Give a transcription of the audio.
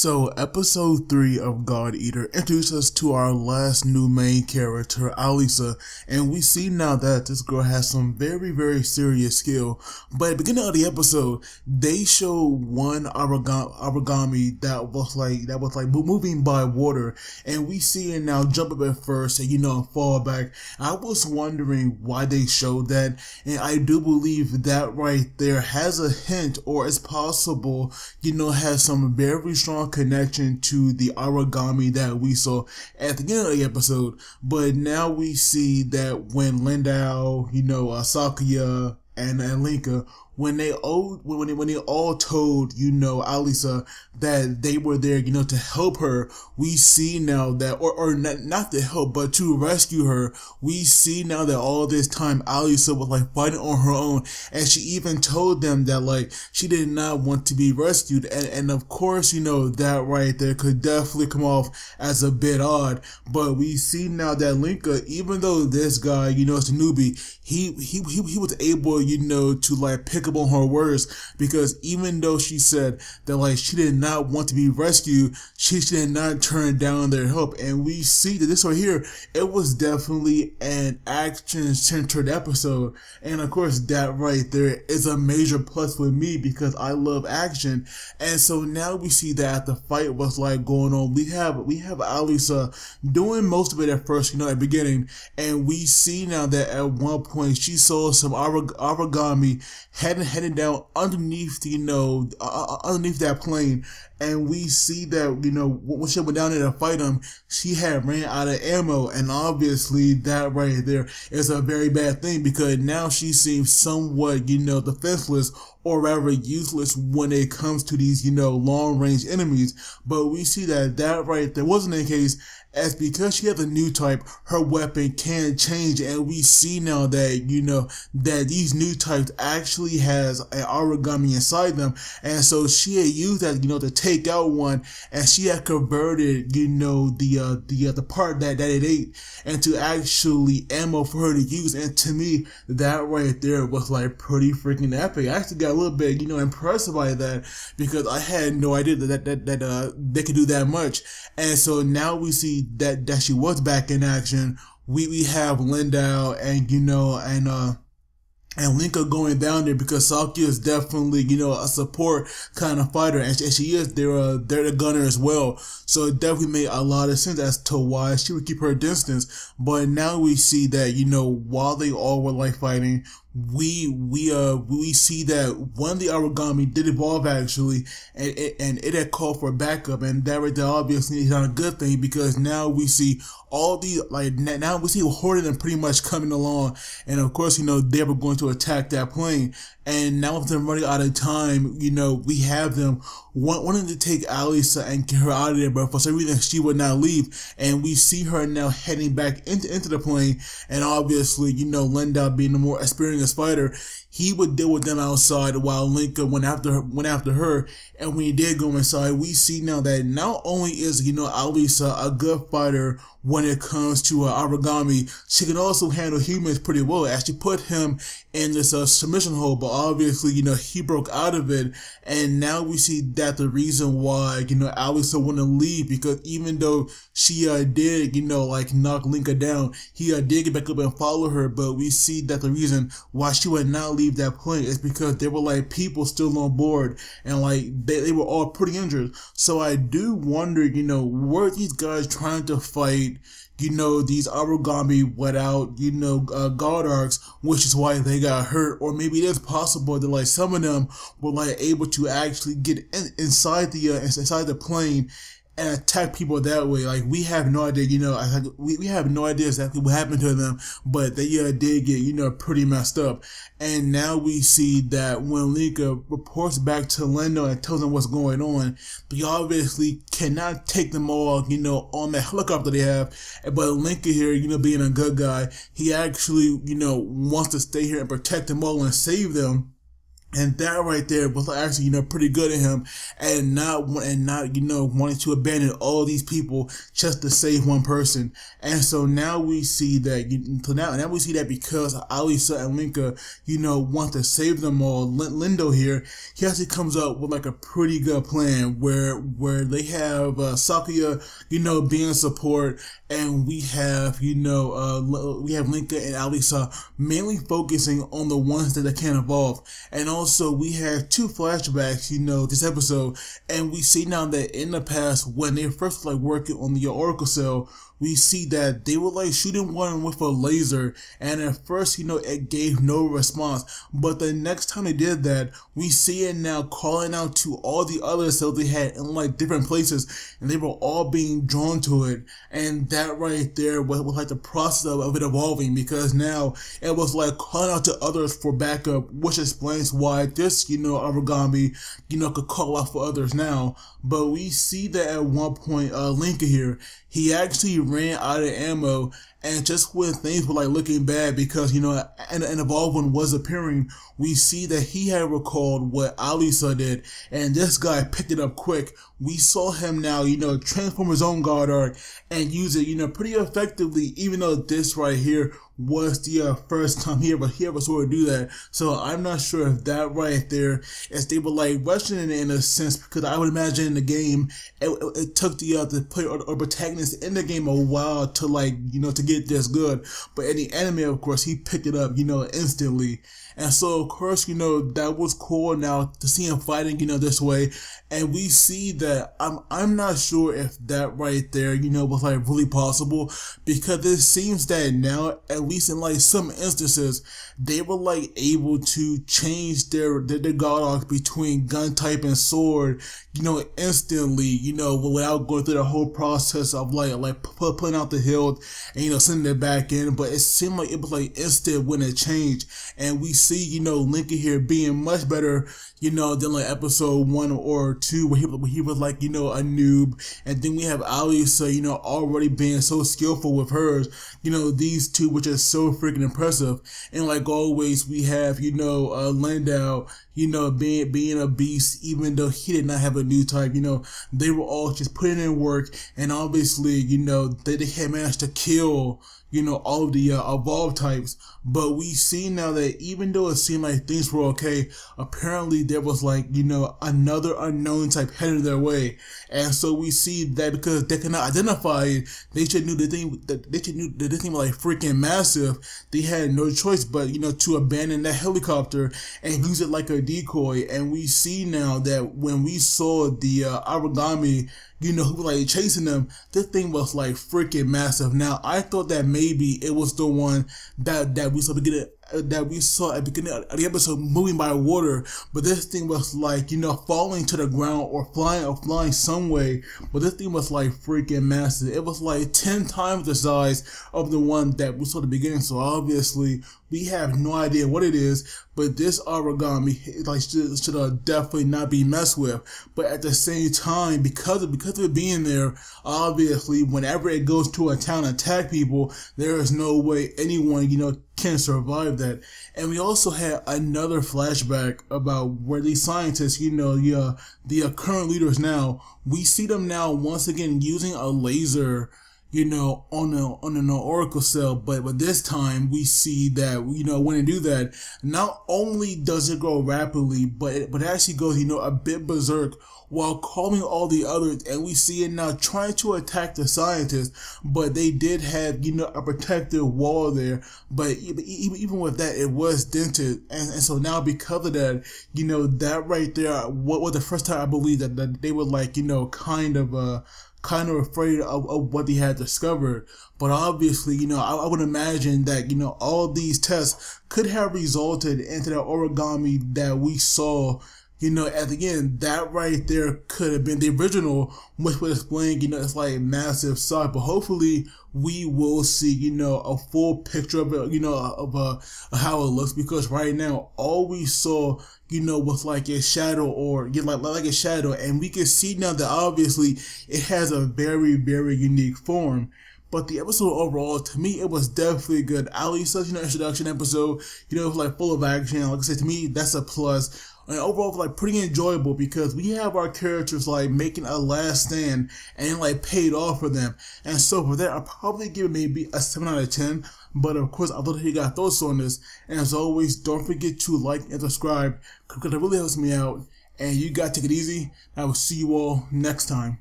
So, episode 3 of God Eater introduced us to our last new main character, Alisa, and we see now that this girl has some very serious skill. But at the beginning of the episode, they show one Aragami that was like moving by water, and we see it now jump up at first and fall back. I was wondering why they showed that, and I do believe that right there has a hint, or it's possible, has some very strong connection to the Aragami that we saw at the beginning of the episode. But now we see that when Lindau, Sakuya and Lenka, when they all told, Alisa that they were there, to help her, we see now that, or not to help, but to rescue her, we see now that all this time Alisa was fighting on her own, and she even told them that she did not want to be rescued, and of course, that right there could definitely come off as a bit odd, but we see now that Lenka, even though this guy, is a newbie, he was able, to pick up on her words, because even though she said that she did not want to be rescued, she did not turn down their help. And we see that this right here, it was definitely an action-centered episode, and of course that right there is a major plus for me because I love action. And so now we see that the fight was going on, we have Alisa doing most of it at first, at the beginning, and we see now that at one point she saw some Aragami heading down underneath, underneath that plane, and we see that, when she went down there to fight him, she had ran out of ammo, and obviously that right there is a very bad thing, because now she seems somewhat, defenseless, or rather useless when it comes to these, long-range enemies. But we see that right there wasn't the case, as because she has a new type, her weapon can change, and we see now that, that these new types actually has an Aragami inside them, and so she had used that, to take out one, and she had converted, the part that it ate into actually ammo for her to use, and to me, that right there was pretty freaking epic. I actually got a little bit, impressed by that, because I had no idea that they could do that much, and so now we see that she was back in action. We have Lindau and and Lenka going down there, because Sakuya is definitely, a support kind of fighter, and she is, they're the gunner as well. So it definitely made a lot of sense as to why she would keep her distance. But now we see that, while they all were fighting, we see that one of the Aragami did evolve actually, and it had called for backup, and that right there obviously is not a good thing, because now we see all these, now we see Horde and pretty much coming along, and of course, they were going to attack that plane, and now with them running out of time, we have them wanting to take Alisa and get her out of there, but for some reason she would not leave, and we see her now heading back into the plane, and obviously, Lindau being the more experienced fighter, he would deal with them outside while Lenka went after her, and when he did go inside, we see now that not only is, Alisa a good fighter when it comes to Aragami, she can also handle humans pretty well, as she put him in this submission hold, but obviously, he broke out of it, and now we see that the reason why, Alisa wouldn't leave, because even though she did, knock Lenka down, he did get back up and follow her, but we see that the reason why she would not leave that plane is because there were people still on board, and they were all pretty injured. So I do wonder, were these guys trying to fight, these Aragami without, guard arcs, which is why they got hurt, or maybe it is possible that some of them were able to actually get inside the plane and attack people that way. We have no idea, we have no idea exactly what happened to them, but they did get, pretty messed up. And now we see that when Lenka reports back to Lindau and tells them what's going on, they obviously cannot take them all, on that helicopter they have, but Lenka here, being a good guy, he actually, wants to stay here and protect them all and save them. And that right there was actually, pretty good of him, and not wanting to abandon all these people just to save one person. And so now we see that, now we see that because Alisa and Lenka, want to save them all, Lindo here, he actually comes up with like a pretty good plan where they have, Sakuya, being support, and we have, we have Lenka and Alisa mainly focusing on the ones that can evolve. And also we have two flashbacks, this episode, and we see now that in the past when they first working on the Oracle Cell, we see that they were shooting one with a laser, and at first, it gave no response. But the next time they did that, we see it now calling out to all the other cells they had in different places, and they were all being drawn to it. And that right there was the process of it evolving, because now it was calling out to others for backup, which explains why this, Aragami, could call out for others now. But we see that at one point, Lenka here, he actually ran out of ammo, and just when things were looking bad because, an evolved one was appearing, we see that he had recalled what Alisa did, and this guy picked it up quick. We saw him now, transform his own guard art and use it, pretty effectively, even though this right here was the first time he ever saw her do that. So I'm not sure if that right there, as they were rushing it in a sense, because I would imagine in the game, it took the player or protagonist in the game a while to to get this good. But in the anime, of course, he picked it up, instantly. And so, of course, that was cool now to see him fighting, this way. And we see that I'm not sure if that right there, was really possible, because it seems that now, at least in some instances, they were able to change their god arcs between gun type and sword, instantly, without going through the whole process of putting out the hilt and sending it back in. But it seemed like it was instant when it changed, and we see Lenka here being much better than episode 1 or 2 where he was a noob. And then we have Alisa already being so skillful with hers, these two, which is so freaking impressive. And always we have Landau being a beast, even though he did not have a new type. They were all just putting in work, and obviously they had managed to kill all of the evolved types. But we see now that even though it seemed like things were okay, apparently there was another unknown type headed their way. And so we see that because they cannot identify it, they should knew that this thing was freaking massive. They had no choice but to abandon that helicopter and use it like a decoy. And we see now that when we saw the Aragami who was chasing them, this thing was freaking massive. Now I thought that maybe it was the one that we saw at the beginning of the episode moving by water, but this thing was falling to the ground or flying some way. But this thing was freaking massive. It was 10 times the size of the one that we saw at the beginning. So obviously we have no idea what it is, but this Aragami should definitely not be messed with. But at the same time, because of it being there, obviously whenever it goes to a town and attack people, there is no way anyone can survive that. And we also had another flashback about where these scientists, the current leaders now, we see them now once again using a laser on an Oracle Cell, but this time we see that when they do that, not only does it grow rapidly, but it actually goes a bit berserk while calming all the others. And we see it now trying to attack the scientists, but they did have a protective wall there. But even with that, it was dented, and so now because of that, that right there, what was the first time I believe that they were kind of afraid of what they had discovered. But obviously, I would imagine that, all these tests could have resulted into the Aragami that we saw, at the end. That right there could have been the original, which would explain, it's massive size. But hopefully we will see, a full picture of it, of how it looks, because right now all we saw, was a shadow, or like a shadow, and we can see now that obviously it has a very, very unique form. But the episode overall, to me, it was definitely good. Alisa's, introduction episode, it was like full of action. Like I said, to me, that's a plus. And overall, like pretty enjoyable because we have our characters like making a last stand and like paid off for them. And so for that, I'll probably give it maybe a 7 out of 10. But of course, I love that you got thoughts on this. And as always, don't forget to like and subscribe because it really helps me out. And you guys take it easy. I will see you all next time.